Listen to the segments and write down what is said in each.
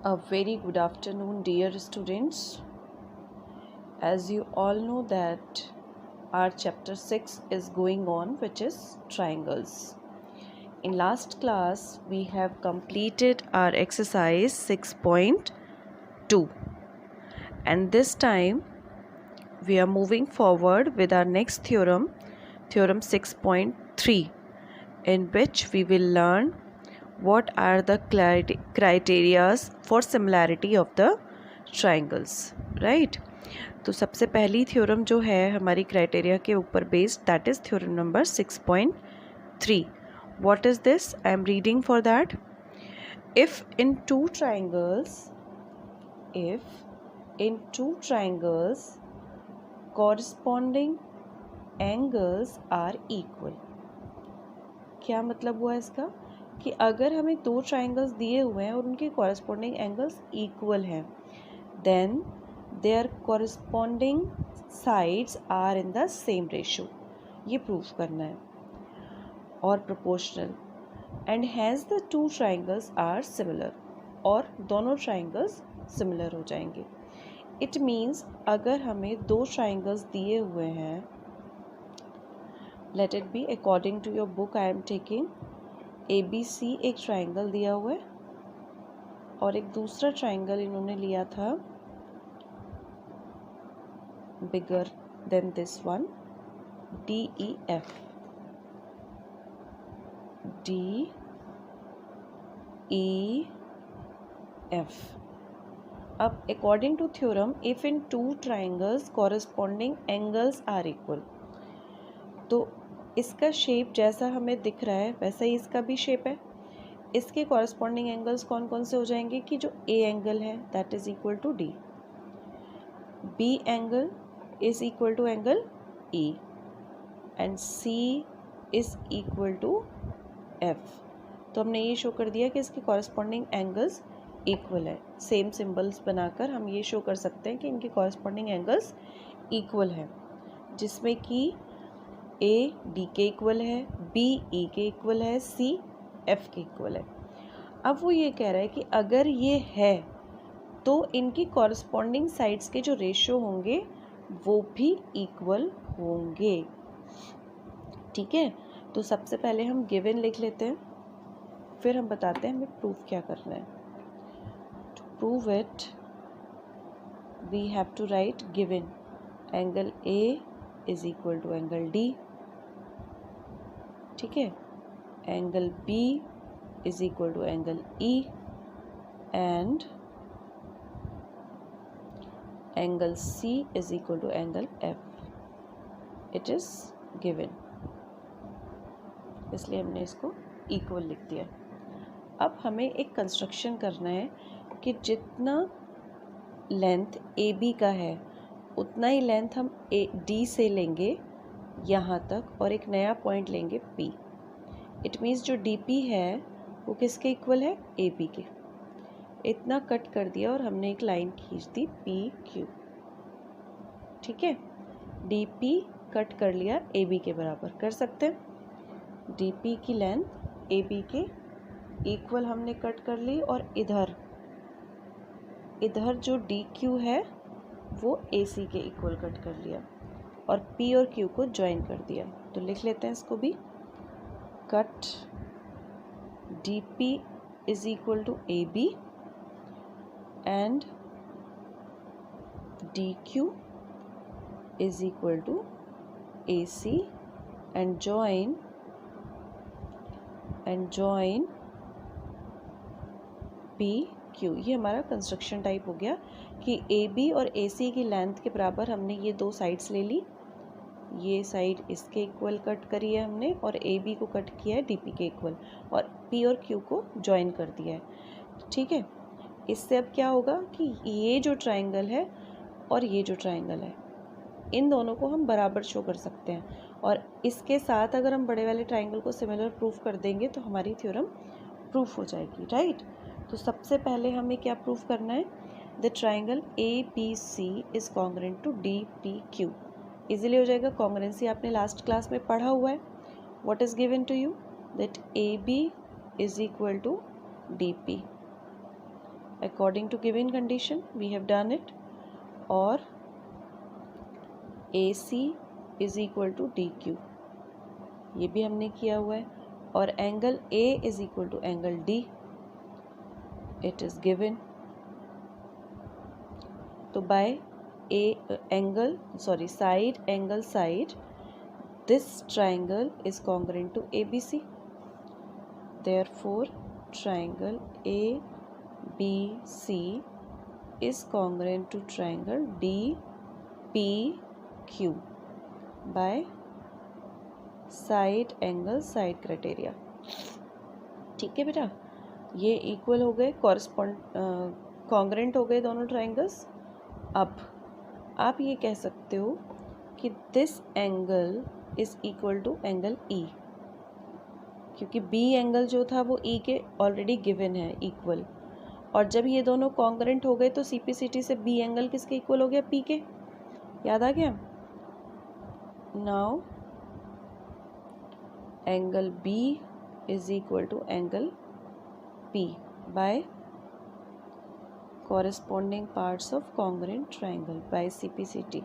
A very good afternoon, dear students. As you all know that our chapter 6 is going on, which is triangles. In last class, we have completed our exercise 6.2, and this time we are moving forward with our next theorem, theorem 6.3, in which we will learn what are the criteria for similarity of the triangles, right? तो सबसे पहली theorem जो है हमारी criteria के ऊपर based, that is theorem number 6.3. What is this? I am reading for that. if in two triangles corresponding angles are equal. क्या मतलब हुआ इसका कि अगर हमें दो ट्राइंगल्स दिए हुए हैं और उनके कॉरस्पॉन्डिंग एंगल्स इक्वल हैं, then their corresponding sides are in the same ratio. ये प्रूफ करना है. और proportional, and has the two triangles are similar, और दोनों ट्राइंगल्स सिमिलर हो जाएंगे. इट मीन्स अगर हमें दो ट्राइंगल्स दिए हुए हैं, let it be according to your book I am taking ABC एक ट्राइंगल दिया हुआ है और एक दूसरा ट्राइंगल इन्होंने लिया था bigger than this one, DEF. अब according to theorem, if in two triangles corresponding angles are equal, तो इसका शेप जैसा हमें दिख रहा है वैसा ही इसका भी शेप है. इसके कॉरस्पॉन्डिंग एंगल्स कौन कौन से हो जाएंगे कि जो A एंगल है that is equal to D, B angle is equal to angle E, and C is equal to F. तो हमने ये शो कर दिया कि इसके कॉरस्पॉन्डिंग एंगल्स इक्वल है. सेम सिंबल्स बनाकर हम ये शो कर सकते हैं कि इनके कॉरस्पॉन्डिंग एंगल्स इक्वल है, जिसमें कि A D के इक्वल है, B E के इक्वल है, C F के इक्वल है. अब वो ये कह रहा है कि अगर ये है तो इनकी कॉरस्पॉन्डिंग साइड्स के जो रेशियो होंगे वो भी इक्वल होंगे. ठीक है, तो सबसे पहले हम गिवन लिख लेते हैं, फिर हम बताते हैं हमें प्रूफ क्या करना है. To prove it we have to write given angle A is equal to angle D. ठीक है, angle B is equal to angle E, and angle C is equal to angle F. It is given, इसलिए हमने इसको equal लिख दिया. अब हमें एक कंस्ट्रक्शन करना है कि जितना लेंथ AB का है उतना ही लेंथ हम D से लेंगे यहाँ तक, और एक नया पॉइंट लेंगे P. इट मीन्स जो DP है वो किसके इक्वल है? AB के. इतना कट कर दिया और हमने एक लाइन खींच दी PQ. ठीक है, DP कट कर लिया AB के बराबर. कर सकते हैं DP की लेंथ AB के इक्वल हमने कट कर ली, और इधर जो DQ है वो AC के इक्वल कट कर लिया, और P और Q को ज्वाइन कर दिया. तो लिख लेते हैं इसको भी. Cut DP is equal to AB and DQ is equal to AC, and join PQ. ये हमारा कंस्ट्रक्शन टाइप हो गया कि AB और AC की लेंथ के बराबर हमने ये दो साइड्स ले ली. ये साइड इसके इक्वल कट करी है हमने, और AB को कट किया है DP के इक्वल, और P और Q को ज्वाइन कर दिया है. ठीक है, इससे अब क्या होगा कि ये जो ट्राइंगल है और ये जो ट्राइंगल है, इन दोनों को हम बराबर शो कर सकते हैं, और इसके साथ अगर हम बड़े वाले ट्राइंगल को सिमिलर प्रूफ कर देंगे तो हमारी थ्योरम प्रूफ हो जाएगी. राइट, तो सबसे पहले हमें क्या प्रूफ करना है? The triangle ABC is congruent to DPQ. Easily हो जाएगा. कॉन्ग्रुएंसी आपने लास्ट क्लास में पढ़ा हुआ है. What is given to you? That AB is equal to DP. according to given condition we have done it, और AC is equal to DQ, ये भी हमने किया हुआ है, और angle A is equal to angle D, it is given. तो bye side angle side, this triangle is congruent to ABC. Therefore, triangle ABC is congruent to triangle DPQ by side angle side criteria. ठीक है बेटा, ये equal हो गए, congruent हो गए दोनों ट्राइंगल्स. अब आप ये कह सकते हो कि this angle is equal to angle E, क्योंकि B एंगल जो था वो E के ऑलरेडी गिवन है इक्वल, और जब ये दोनों कॉन्ग्रेंट हो गए तो CPCT से B एंगल किसके इक्वल हो गया? P के. याद आ गया? Now angle B is equal to angle P by corresponding parts of congruent triangle by CPCT.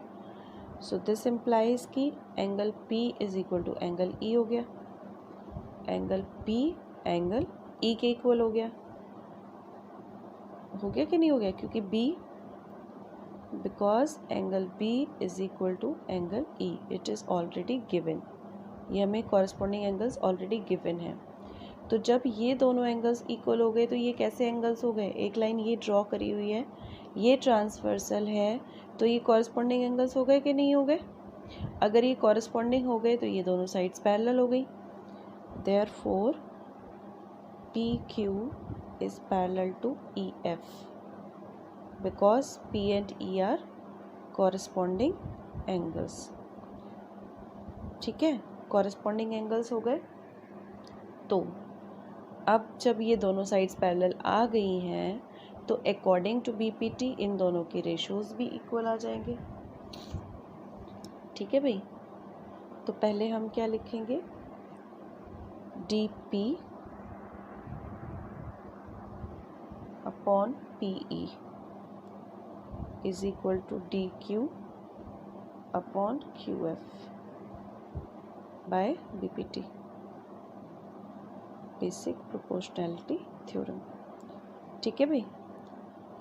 So this implies कि angle P is equal to angle E हो गया, angle P angle E के equal हो गया कि नहीं हो गया? क्योंकि B, because angle B is equal to angle E, it is already given. ये हमें corresponding angles already given है. तो जब ये दोनों एंगल्स इक्वल हो गए तो ये कैसे एंगल्स हो गए? एक लाइन ये ड्रॉ करी हुई है, ये ट्रांसवर्सल है, तो ये कॉरस्पॉन्डिंग एंगल्स हो गए कि नहीं हो गए? अगर ये कॉरस्पॉन्डिंग हो गए तो ये दोनों साइड्स पैरेलल हो गई. Therefore PQ is parallel to EF because P and E are corresponding angles. ठीक है, कॉरस्पॉन्डिंग एंगल्स हो गए. तो अब जब ये दोनों साइड्स पैरेलल आ गई हैं तो अकॉर्डिंग टू BPT इन दोनों के रेशोज़ भी इक्वल आ जाएंगे. ठीक है भाई, तो पहले हम क्या लिखेंगे? DP upon PE is equal to DQ upon QF by BPT, basic proportionality theorem. ठीक है भाई,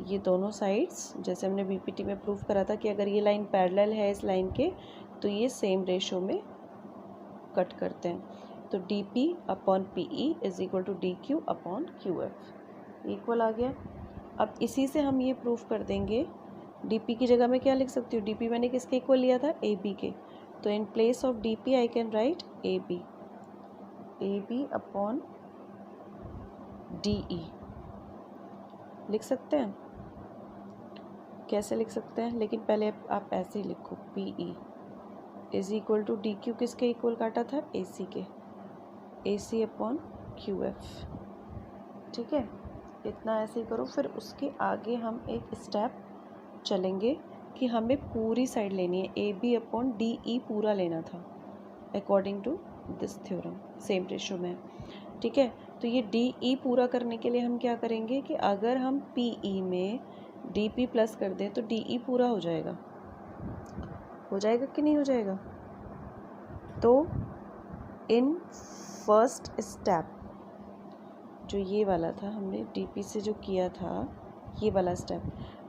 ये दोनों साइड्स जैसे हमने BPT में प्रूव करा था कि अगर ये लाइन पैरेलल है इस लाइन के तो ये सेम रेशो में कट करते हैं. तो DP upon PE is equal to DQ upon QF equal आ गया. अब इसी से हम ये प्रूव कर देंगे. DP की जगह में क्या लिख सकती हूँ? DP मैंने किसके इक्वल लिया था? AB के. तो इन place of DP I can write AB upon DE लिख सकते हैं. कैसे लिख सकते हैं? लेकिन पहले आप ऐसे ही लिखो, PE is equal to DQ किसके इक्वल काटा था? AC के. AC upon QF. ठीक है, इतना ऐसे ही करो. फिर उसके आगे हम एक स्टेप चलेंगे कि हमें पूरी साइड लेनी है. AB अपॉन DE पूरा लेना था according to this theorem, same ratio में. ठीक है, तो ये DE पूरा करने के लिए हम क्या करेंगे कि अगर हम PE में DP प्लस कर दें तो DE पूरा हो जाएगा कि नहीं हो जाएगा? तो इन फर्स्ट स्टेप जो ये वाला था, हमने DP से जो किया था ये वाला स्टेप,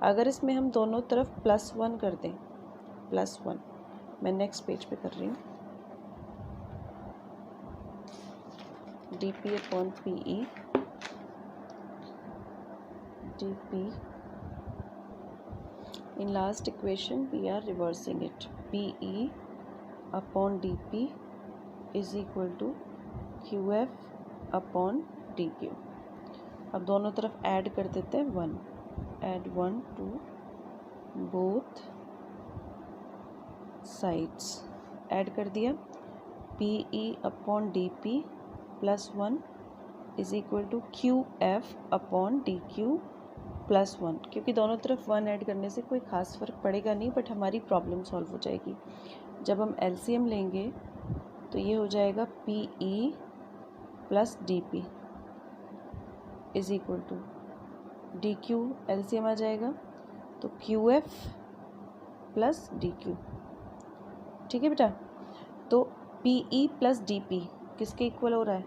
अगर इसमें हम दोनों तरफ +1 कर दें, +1, मैं नेक्स्ट पेज पे कर रही हूँ. DP upon PE, DP, in last equation we are reversing it. PE upon DP is equal to QF upon DQ. अब दोनों तरफ ऐड कर देते हैं 1, add 1 to both sides. Add कर दिया. PE upon DP +1 is equal to QF upon DQ +1. क्योंकि दोनों तरफ 1 ऐड करने से कोई ख़ास फ़र्क पड़ेगा नहीं, बट हमारी प्रॉब्लम सॉल्व हो जाएगी. जब हम LCM लेंगे तो ये हो जाएगा PE + DP is equal to D Q LCM आ जाएगा, तो Q F plus D Q. ठीक है बेटा, तो P E plus D P किसके इक्वल हो रहा है,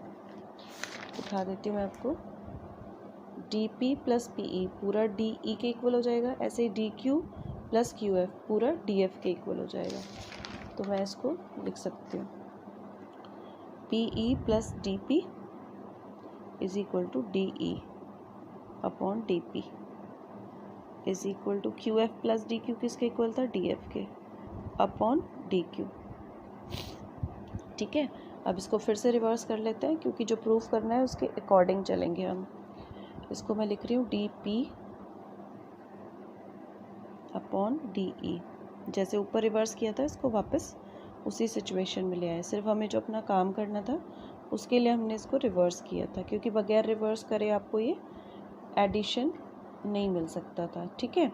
दिखा देती हूँ मैं आपको। D P plus P E पूरा डी ई के इक्वल हो जाएगा, ऐसे ही D Q plus Q F पूरा डी एफ के इक्वल हो जाएगा। तो मैं इसको लिख सकती हूँ, P E plus D P is equal to D E upon D P is equal to Q F plus D Q किसके इक्वल था, डी एफ के अपॉन डी क्यू। ठीक है, अब इसको फिर से रिवर्स कर लेते हैं, क्योंकि जो प्रूफ करना है उसके अकॉर्डिंग चलेंगे हम। इसको मैं लिख रही हूँ डी पी अपॉन डी ई, जैसे ऊपर रिवर्स किया था इसको वापस उसी सिचुएशन में ले आए। सिर्फ हमें जो अपना काम करना था उसके लिए हमने इसको रिवर्स किया था, क्योंकि बगैर रिवर्स करे आपको ये एडिशन नहीं मिल सकता था। ठीक है,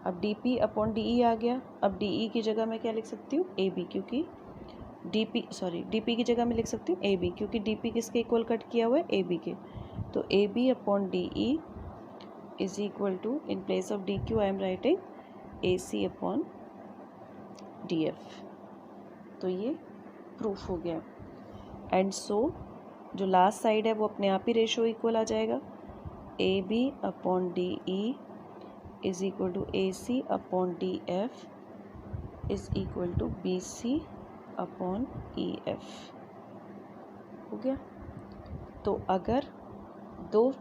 अब D P upon D E आ गया। अब डी ई की जगह मैं क्या लिख सकती हूँ, ए बी, क्योंकि डी पी की जगह मैं लिख सकती हूँ ए बी, क्योंकि डी पी किसके इक्वल कट किया हुआ है, ए बी के। तो A B upon D E is equal to, in place of D Q I am writing A C upon D F. तो ये प्रूफ हो गया। एंड सो जो लास्ट साइड है वो अपने आप ही रेशो इक्वल आ जाएगा, A B upon D E is equal to A C upon D F is equal to B C upon E F. हो गया। तो अगर दो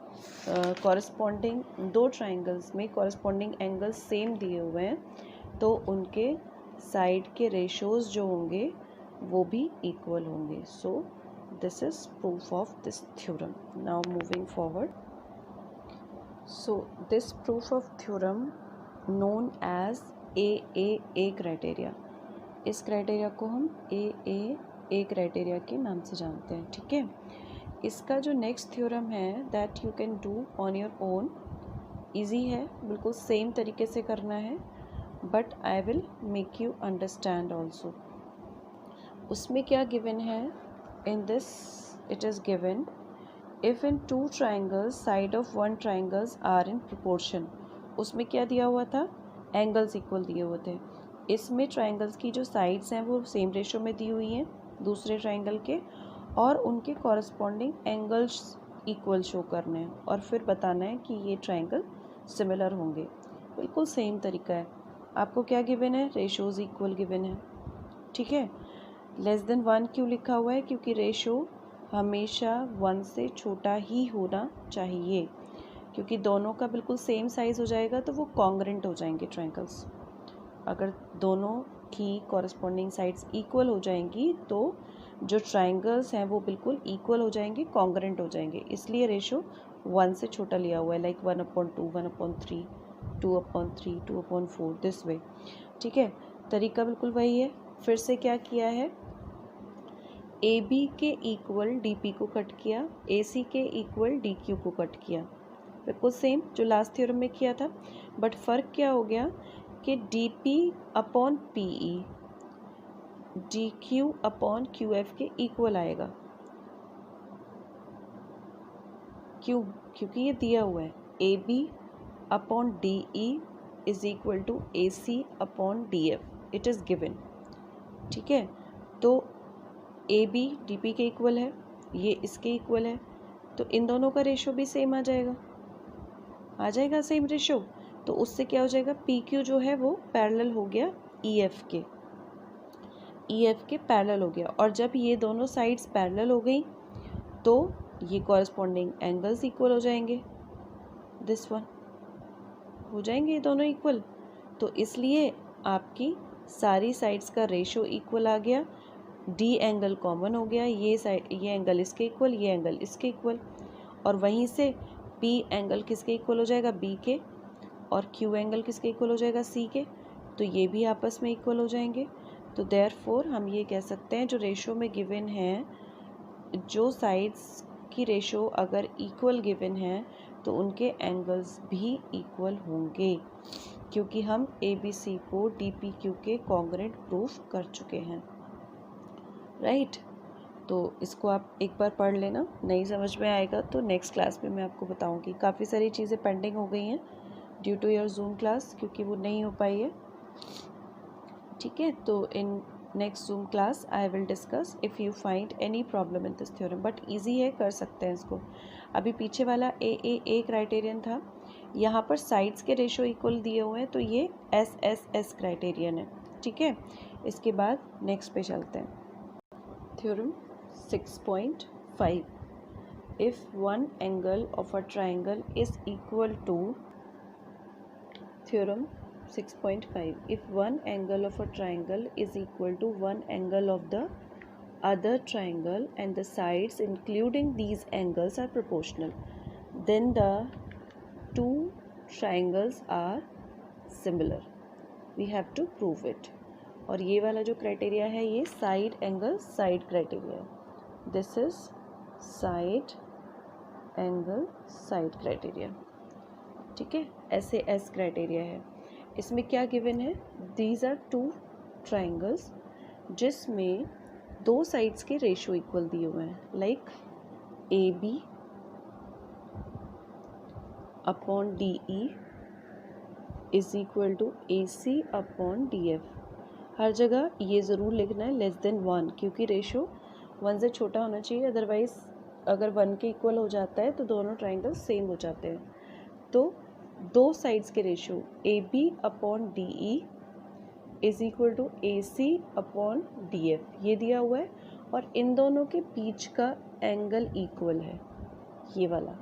ट्राइंगल्स में कॉरस्पॉन्डिंग एंगल्स सेम दिए हुए हैं तो उनके साइड के रेशोज़ जो होंगे वो भी इक्वल होंगे। So this is proof of this theorem. Now moving forward, so this proof of theorem known as a criteria. इस क्राइटेरिया को हम ए क्राइटेरिया के नाम से जानते हैं। ठीक है, इसका जो नेक्स्ट थ्योरम है that you can do on your own, easy है, बिल्कुल सेम तरीके से करना है, but I will make you understand also. उसमें क्या गिवन है, in this it is given if in two triangles side of one triangles are in proportion. उसमें क्या दिया हुआ था, एंगल्स इक्वल दिए हुए थे। इसमें ट्राइंगल्स की जो साइड्स हैं वो सेम रेशो में दी हुई हैं दूसरे ट्राइंगल के, और उनके कॉरस्पॉन्डिंग एंगल्स इक्वल शो करने हैं, और फिर बताना है कि ये ट्राइंगल सिमिलर होंगे। बिल्कुल सेम तरीका है। आपको क्या गिवन है, रेशोज़ इक्वल गिवन है। ठीक है, लेस देन 1 क्यों लिखा हुआ है, क्योंकि रेशो हमेशा 1 से छोटा ही होना चाहिए, क्योंकि दोनों का बिल्कुल सेम साइज़ हो जाएगा तो वो कॉन्ग्रेंट हो जाएंगे ट्राइंगल्स। अगर दोनों की कॉरस्पॉन्डिंग साइड्स इक्वल हो जाएंगी तो जो ट्राइंगल्स हैं वो बिल्कुल इक्वल हो जाएंगे, कॉन्ग्रेंट हो जाएंगे। इसलिए रेशो 1 से छोटा लिया हुआ है, लाइक 1/2, 1/3, 2/3, 2/4, दिस वे। ठीक है, तरीका बिल्कुल वही है। फिर से क्या किया है, ए बी के इक्वल डी पी को कट किया, ए सी के इक्वल डी क्यू को कट किया, बिल्कुल सेम जो लास्ट थ्योरम में किया था। बट फ़र्क क्या हो गया कि D P upon P E D Q upon Q F के इक्वल आएगा। क्यों, क्योंकि ये दिया हुआ है A B upon D E is equal to A C upon D F, it is given. ठीक है, तो ए बी डी पी के इक्वल है, ये इसके इक्वल है, तो इन दोनों का रेशो भी सेम आ जाएगा सेम रेशो। तो उससे क्या हो जाएगा, पी क्यू जो है वो पैरेलल हो गया ई एफ के पैरेलल हो गया। और जब ये दोनों साइड्स पैरेलल हो गई तो ये कॉरस्पॉन्डिंग एंगल्स इक्वल हो जाएंगे, दिस वन हो जाएंगे ये दोनों इक्वल। तो इसलिए आपकी सारी साइड्स का रेशो इक्वल आ गया, डी एंगल कॉमन हो गया, ये साइड ये एंगल इसके इक्वल, ये एंगल इसके इक्वल, और वहीं से पी एंगल किसके इक्वल हो जाएगा, बी के, और क्यू एंगल किसके इक्वल हो जाएगा, सी के। तो ये भी आपस में इक्वल हो जाएंगे। तो देयरफॉर हम ये कह सकते हैं जो रेशो में गिवन है, जो साइड्स की रेशो अगर इक्वल गिवन है तो उनके एंगल्स भी इक्वल होंगे, क्योंकि हम ए बी सी को डी पी क्यू के कॉन्ग्रेंट प्रूफ कर चुके हैं, राइट। तो इसको आप एक बार पढ़ लेना, नहीं समझ में आएगा तो नेक्स्ट क्लास में मैं आपको बताऊंगी। काफ़ी सारी चीज़ें पेंडिंग हो गई हैं due to your Zoom class, क्योंकि वो नहीं हो पाई है। ठीक है, तो in next Zoom class I will discuss if you find any problem in this theorem, but easy है, कर सकते हैं इसको। अभी पीछे वाला ए क्राइटेरियन था, यहाँ पर साइड्स के रेशो इक्वल दिए हुए हैं, तो ये एस क्राइटेरियन है। ठीक है, इसके बाद नेक्स्ट पे चलते हैं। Theorem 6.5, if one angle of a triangle is equal to, theorem 6.5, if one angle of a triangle is equal to one angle of the other triangle and the sides including these angles are proportional, then the two triangles are similar. We have to prove it. और ये वाला जो criteria है ये side angle side criteria है। This is side angle side criteria. ठीक है, ऐसे एस क्राइटेरिया है। इसमें क्या गिवन है, दीज आर टू ट्राइंगल्स जिसमें दो साइड्स के रेशो इक्वल दिए हुए हैं, like A B upon D E is equal to A C upon D F. हर जगह ये ज़रूर लिखना है लेस देन 1, क्योंकि रेशो 1 से छोटा होना चाहिए, अदरवाइज़ अगर 1 के इक्वल हो जाता है तो दोनों ट्राइंगल सेम हो जाते हैं। तो दो साइड्स के ratio A B upon D E is equal to A C upon D F, ये दिया हुआ है, और इन दोनों के बीच का एंगल इक्वल है, ये वाला,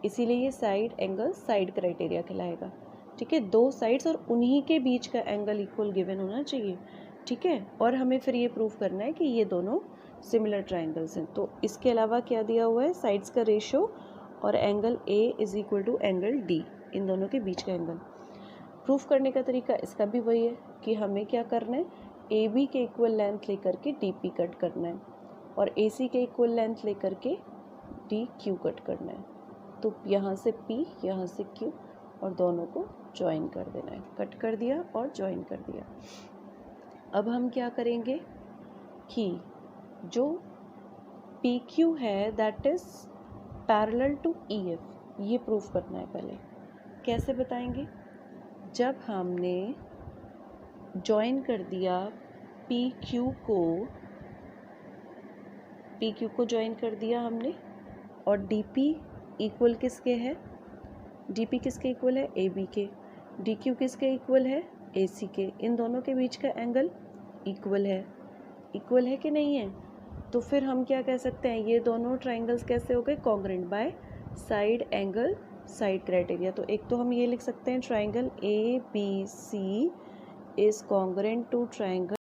इसीलिए ये साइड एंगल साइड क्राइटेरिया कहलाएगा। ठीक है, दो साइड्स और उन्हीं के बीच का एंगल इक्वल गिवन होना चाहिए। ठीक है, और हमें फिर ये प्रूव करना है कि ये दोनों सिमिलर ट्राइंगल्स हैं। तो इसके अलावा क्या दिया हुआ है, साइड्स का रेशो और angle A is equal to angle D, इन दोनों के बीच का एंगल। प्रूफ करने का तरीका इसका भी वही है कि हमें क्या करना है, ए बी के इक्वल लेंथ लेकर के डी पी कट करना है और ए सी के इक्वल लेंथ लेकर के डी क्यू कट करना है। तो यहाँ से पी, यहाँ से क्यू, और दोनों को ज्वाइन कर देना है। कट कर दिया और ज्वाइन कर दिया। अब हम क्या करेंगे कि जो पी क्यू है that is parallel to E F, ये प्रूफ करना है। पहले कैसे बताएंगे, जब हमने ज्वाइन कर दिया पी क्यू को ज्वाइन कर दिया हमने, और डी पी इक्वल किसके है, डी पी किसके इक्वल है, ए बी के, डी क्यू किसके इक्वल है, ए सी के, इन दोनों के बीच का एंगल इक्वल है कि नहीं है। तो फिर हम क्या कह सकते हैं, ये दोनों ट्राइंगल्स कैसे हो गए, congruent by side angle side criteria. तो एक तो हम ये लिख सकते हैं, triangle A B C is congruent to triangle